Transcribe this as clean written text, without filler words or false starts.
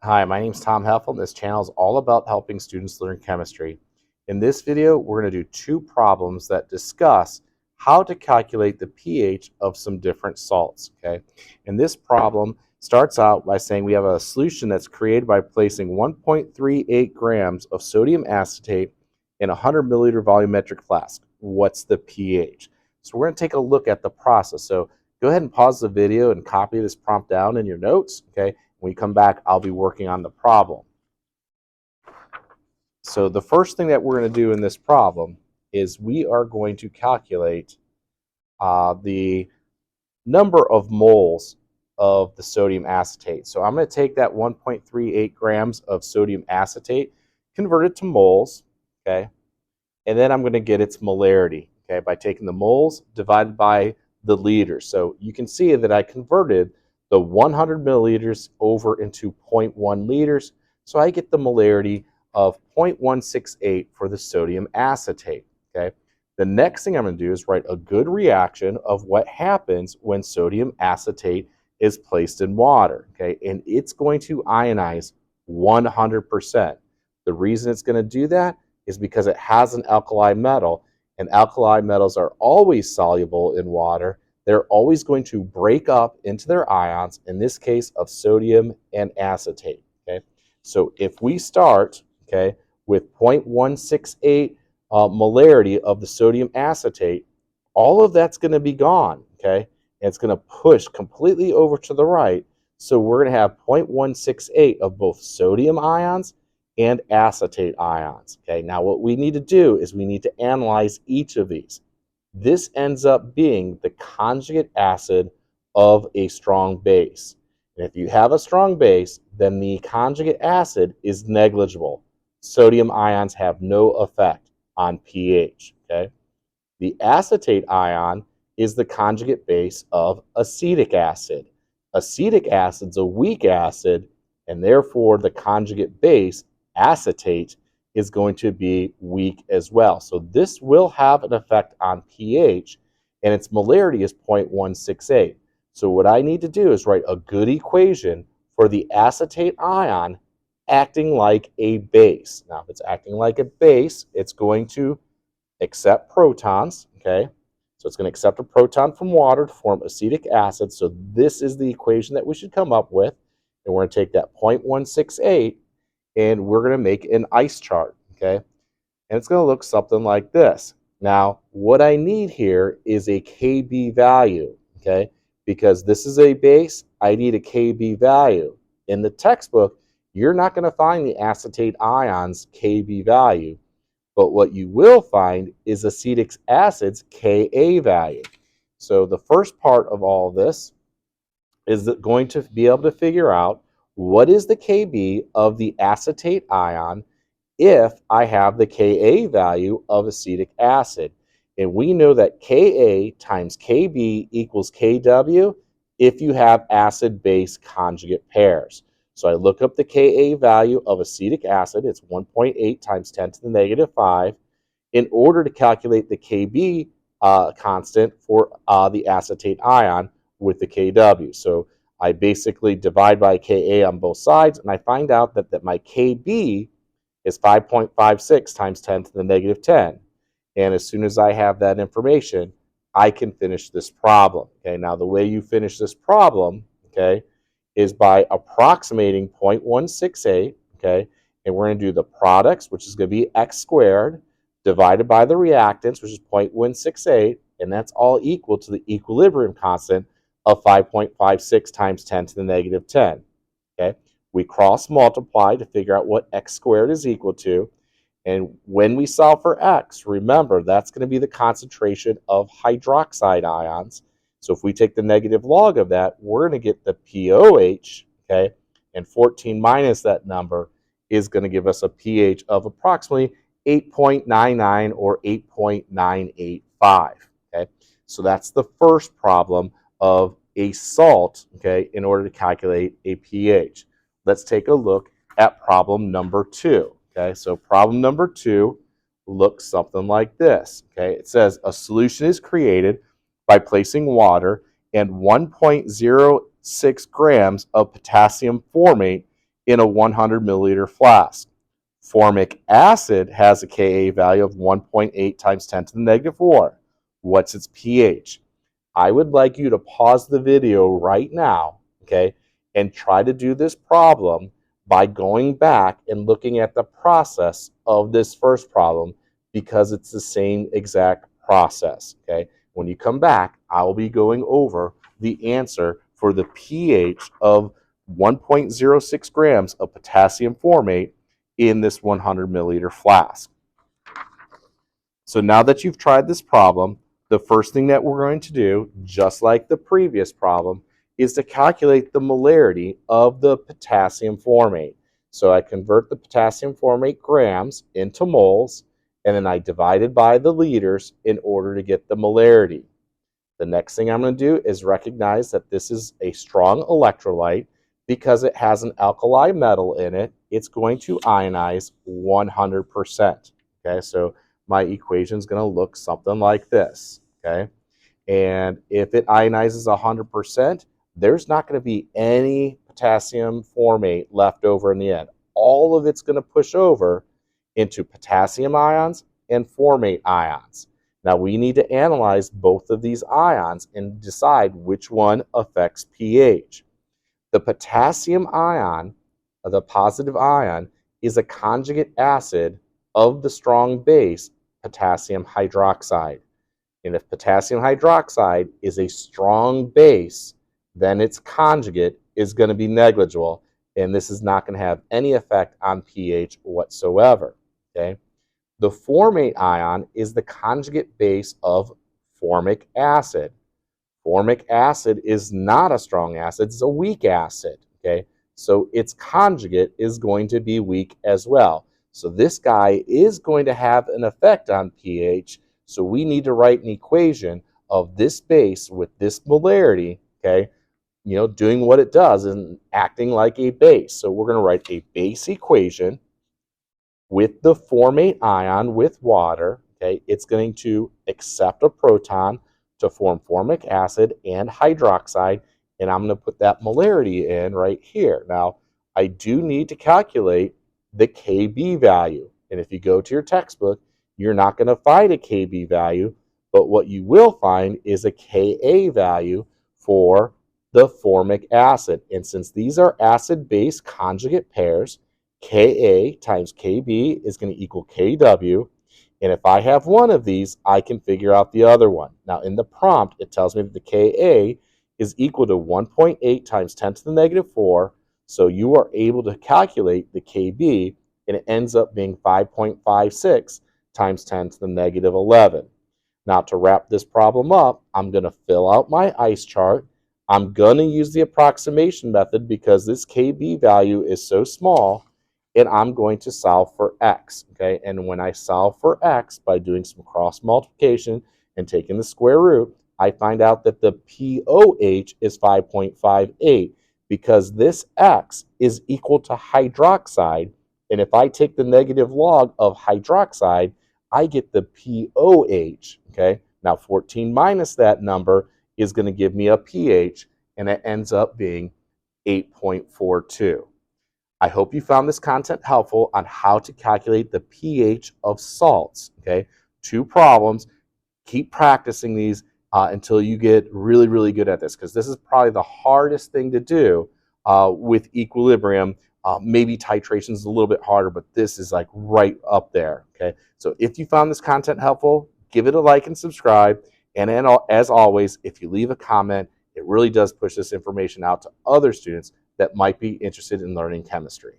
Hi, my name is Tom Heffel, and this channel is all about helping students learn chemistry. In this video, we're going to do two problems that discuss how to calculate the pH of some different salts. Okay, and this problem starts out by saying we have a solution that's created by placing 1.38 grams of sodium acetate in a 100 milliliter volumetric flask. What's the pH? So we're going to take a look at the process. So go ahead and pause the video and copy this prompt down in your notes. Okay. When we come back, I'll be working on the problem. So the first thing that we're going to do in this problem is we are going to calculate the number of moles of the sodium acetate. So I'm going to take that 1.38 grams of sodium acetate, convert it to moles, okay, and then I'm going to get its molarity, okay, by taking the moles divided by the liters. So you can see that I converted the 100 milliliters over into 0.1 liters, so I get the molarity of 0.168 for the sodium acetate, okay? The next thing I'm going to do is write a good reaction of what happens when sodium acetate is placed in water, okay? And it's going to ionize 100%. The reason it's going to do that is because it has an alkali metal, and alkali metals are always soluble in water. They're always going to break up into their ions, in this case of sodium and acetate. Okay, so if we start, okay, with 0.168 molarity of the sodium acetate, all of that's going to be gone. Okay, and it's going to push completely over to the right. So we're going to have 0.168 of both sodium ions and acetate ions. Okay, now what we need to do is we need to analyze each of these. This ends up being the conjugate acid of a strong base. And if you have a strong base, then the conjugate acid is negligible. Sodium ions have no effect on pH. Okay? The acetate ion is the conjugate base of acetic acid. Acetic acid's a weak acid, and therefore the conjugate base, acetate, is going to be weak as well. So this will have an effect on pH, and its molarity is 0.168. So what I need to do is write a good equation for the acetate ion acting like a base. Now, if it's acting like a base, it's going to accept protons, okay? So it's going to accept a proton from water to form acetic acid. So this is the equation that we should come up with. And we're going to take that 0.168 and we're going to make an ice chart, okay? And it's going to look something like this. Now, what I need here is a Kb value, okay? Because this is a base, I need a Kb value. In the textbook, you're not going to find the acetate ion's Kb value. But what you will find is acetic acid's Ka value. So the first part of all of this is going to be able to figure out what is the Kb of the acetate ion if I have the Ka value of acetic acid. And we know that Ka times Kb equals Kw if you have acid-base conjugate pairs. So I look up the Ka value of acetic acid. It's 1.8 times 10 to the negative 5 in order to calculate the Kb constant for the acetate ion with the Kw. So I basically divide by Ka on both sides, and I find out that my Kb is 5.56 times 10 to the negative 10. And as soon as I have that information, I can finish this problem. Okay, now the way you finish this problem, okay, is by approximating 0.168, okay, and we're going to do the products, which is going to be x squared, divided by the reactants, which is 0.168, and that's all equal to the equilibrium constant of 5.56 times 10 to the negative 10. Okay, we cross multiply to figure out what x squared is equal to. And when we solve for x, remember, that's going to be the concentration of hydroxide ions. So if we take the negative log of that, we're going to get the POH, okay? And 14 minus that number is going to give us a pH of approximately 8.99 or 8.985, okay? So that's the first problem of a salt, okay, in order to calculate a pH. Let's take a look at problem number 2. Okay, so problem number 2 looks something like this. Okay, it says a solution is created by placing water and 1.06 grams of potassium formate in a 100 milliliter flask. Formic acid has a Ka value of 1.8 times 10 to the negative 4. What's its pH? I would like you to pause the video right now, okay, and try to do this problem by going back and looking at the process of this first problem, because it's the same exact process, okay? When you come back, I'll be going over the answer for the pH of 1.06 grams of potassium formate in this 100 milliliter flask. So now that you've tried this problem, the first thing that we're going to do, just like the previous problem, is to calculate the molarity of the potassium formate. So I convert the potassium formate grams into moles, and then I divide it by the liters in order to get the molarity. The next thing I'm going to do is recognize that this is a strong electrolyte. Because it has an alkali metal in it, it's going to ionize 100%. Okay, so my equation is going to look something like this. Okay, and if it ionizes 100%, there's not going to be any potassium formate left over in the end. All of it's going to push over into potassium ions and formate ions. Now we need to analyze both of these ions and decide which one affects pH. The potassium ion, the positive ion, is a conjugate acid of the strong base potassium hydroxide. And if potassium hydroxide is a strong base, then its conjugate is going to be negligible, and this is not going to have any effect on pH whatsoever. Okay? The formate ion is the conjugate base of formic acid. Formic acid is not a strong acid, it's a weak acid, okay? So its conjugate is going to be weak as well. So this guy is going to have an effect on pH, so we need to write an equation of this base with this molarity, okay? Doing what it does and acting like a base. So we're going to write a base equation with the formate ion with water, okay? It's going to accept a proton to form formic acid and hydroxide, and I'm going to put that molarity in right here. Now, I do need to calculate the Kb value, and if you go to your textbook, you're not going to find a Kb value, but what you will find is a Ka value for the formic acid. And since these are acid-base conjugate pairs, Ka times Kb is going to equal Kw, and if I have one of these, I can figure out the other one. Now, in the prompt, it tells me that the Ka is equal to 1.8 times 10 to the negative 4, so you are able to calculate the Kb, and it ends up being 5.56 times 10 to the negative 11. Now, to wrap this problem up, I'm going to fill out my ice chart. I'm going to use the approximation method because this Kb value is so small, and I'm going to solve for x, okay? And when I solve for x by doing some cross multiplication and taking the square root, I find out that the POH is 5.58 because this x is equal to hydroxide, and if I take the negative log of hydroxide, I get the POH, okay? Now 14 minus that number is going to give me a pH, and it ends up being 8.42. I hope you found this content helpful on how to calculate the pH of salts. Okay, 2 problems. Keep practicing these until you get really, really good at this, because this is probably the hardest thing to do with equilibrium. Maybe titration is a little bit harder, but this is like right up there. Okay, so if you found this content helpful, give it a like and subscribe. And as always, if you leave a comment, it really does push this information out to other students that might be interested in learning chemistry.